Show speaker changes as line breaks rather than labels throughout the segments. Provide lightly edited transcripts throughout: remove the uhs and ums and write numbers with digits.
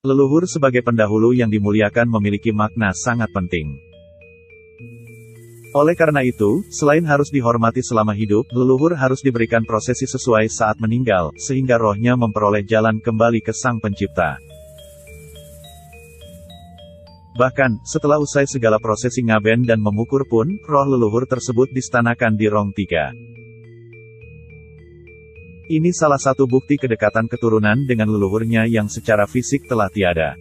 Leluhur sebagai pendahulu yang dimuliakan memiliki makna sangat penting. Oleh karena itu, selain harus dihormati selama hidup, leluhur harus diberikan prosesi sesuai saat meninggal, sehingga rohnya memperoleh jalan kembali ke Sang Pencipta. Bahkan, setelah usai segala prosesi ngaben dan memukur pun, roh leluhur tersebut distanakan di Rong 3. Ini salah satu bukti kedekatan keturunan dengan leluhurnya yang secara fisik telah tiada.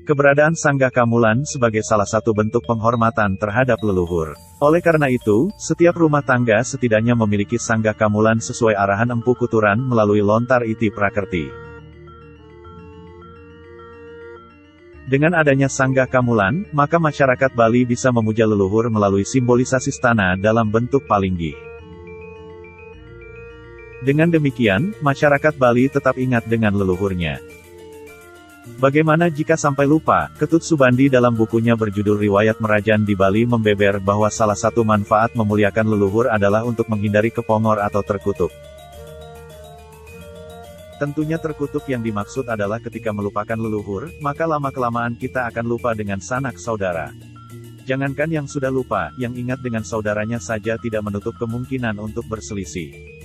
Keberadaan Sangga Kamulan sebagai salah satu bentuk penghormatan terhadap leluhur. Oleh karena itu, setiap rumah tangga setidaknya memiliki Sangga Kamulan sesuai arahan Empu Kuturan melalui lontar iti prakerti. Dengan adanya Sangga Kamulan, maka masyarakat Bali bisa memuja leluhur melalui simbolisasi stana dalam bentuk palinggih. Dengan demikian, masyarakat Bali tetap ingat dengan leluhurnya. Bagaimana jika sampai lupa? Ketut Subandi dalam bukunya berjudul Riwayat Merajan di Bali membeber bahwa salah satu manfaat memuliakan leluhur adalah untuk menghindari kepongor atau terkutuk. Tentunya terkutuk yang dimaksud adalah ketika melupakan leluhur, maka lama-kelamaan kita akan lupa dengan sanak saudara. Jangankan yang sudah lupa, yang ingat dengan saudaranya saja tidak menutup kemungkinan untuk berselisih.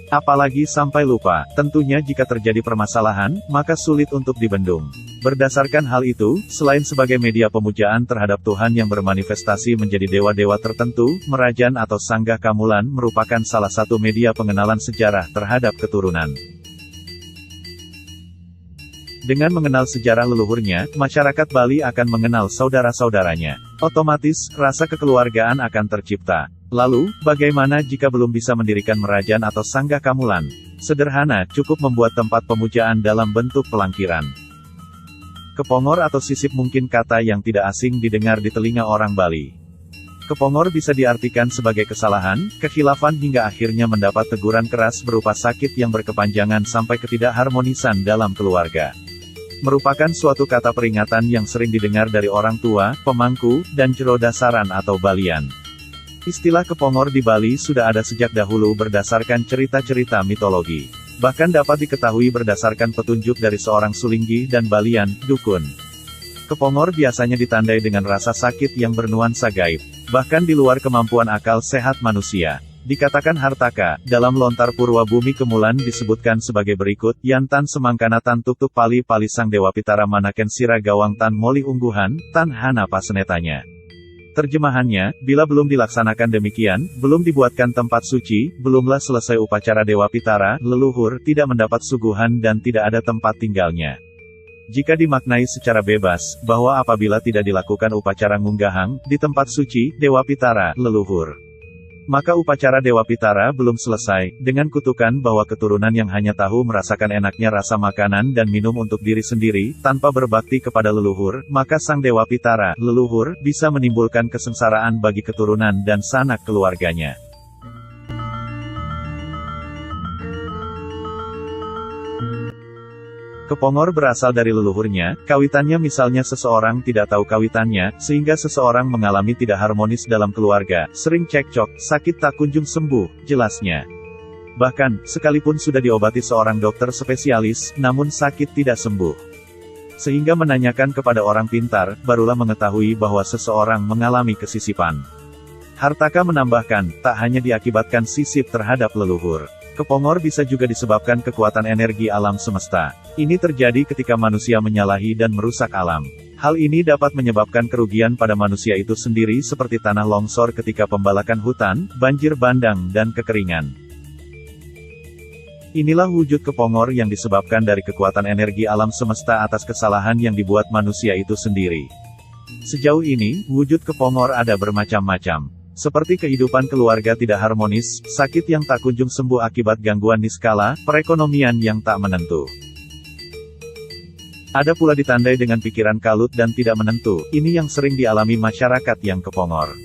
Apalagi sampai lupa, tentunya jika terjadi permasalahan, maka sulit untuk dibendung. Berdasarkan hal itu, selain sebagai media pemujaan terhadap Tuhan yang bermanifestasi menjadi dewa-dewa tertentu, Merajan atau Sangga Kamulan merupakan salah satu media pengenalan sejarah terhadap keturunan. Dengan mengenal sejarah leluhurnya, masyarakat Bali akan mengenal saudara-saudaranya. Otomatis, rasa kekeluargaan akan tercipta. Lalu, bagaimana jika belum bisa mendirikan Merajan atau Sangga Kamulan? Sederhana, cukup membuat tempat pemujaan dalam bentuk pelangkiran. Kepongor atau sisip mungkin kata yang tidak asing didengar di telinga orang Bali. Kepongor bisa diartikan sebagai kesalahan, kekhilafan hingga akhirnya mendapat teguran keras berupa sakit yang berkepanjangan sampai ketidakharmonisan dalam keluarga. Merupakan suatu kata peringatan yang sering didengar dari orang tua, pemangku, dan jero dasaran atau Balian. Istilah kepongor di Bali sudah ada sejak dahulu berdasarkan cerita-cerita mitologi. Bahkan dapat diketahui berdasarkan petunjuk dari seorang sulinggi dan Balian, dukun. Kepongor biasanya ditandai dengan rasa sakit yang bernuansa gaib, bahkan di luar kemampuan akal sehat manusia. Dikatakan Hartaka, dalam lontar Purwa Bumi Kemulan disebutkan sebagai berikut, Yantan semangkana tan tuk-tuk pali sang dewa pitara manaken sira gawang tan moli ungguhan, tan hana pasenetanya. Terjemahannya, bila belum dilaksanakan demikian, belum dibuatkan tempat suci, belumlah selesai upacara Dewa Pitara, leluhur tidak mendapat suguhan dan tidak ada tempat tinggalnya. Jika dimaknai secara bebas, bahwa apabila tidak dilakukan upacara ngunggahang, di tempat suci, Dewa Pitara, leluhur, maka upacara Dewa Pitara belum selesai, dengan kutukan bahwa keturunan yang hanya tahu merasakan enaknya rasa makanan dan minum untuk diri sendiri, tanpa berbakti kepada leluhur, maka Sang Dewa Pitara, leluhur, bisa menimbulkan kesengsaraan bagi keturunan dan sanak keluarganya. Kepongor berasal dari leluhurnya, kawitannya misalnya seseorang tidak tahu kawitannya, sehingga seseorang mengalami tidak harmonis dalam keluarga, sering cekcok, sakit tak kunjung sembuh, jelasnya. Bahkan, sekalipun sudah diobati seorang dokter spesialis, namun sakit tidak sembuh. Sehingga menanyakan kepada orang pintar, barulah mengetahui bahwa seseorang mengalami kesisipan. Hartaka menambahkan, tak hanya diakibatkan sisip terhadap leluhur. Kepongor bisa juga disebabkan kekuatan energi alam semesta. Ini terjadi ketika manusia menyalahi dan merusak alam. Hal ini dapat menyebabkan kerugian pada manusia itu sendiri seperti tanah longsor ketika pembalakan hutan, banjir bandang dan kekeringan. Inilah wujud kepongor yang disebabkan dari kekuatan energi alam semesta atas kesalahan yang dibuat manusia itu sendiri. Sejauh ini, wujud kepongor ada bermacam-macam. Seperti kehidupan keluarga tidak harmonis, sakit yang tak kunjung sembuh akibat gangguan niskala, perekonomian yang tak menentu. Ada pula ditandai dengan pikiran kalut dan tidak menentu, ini yang sering dialami masyarakat yang kepongor.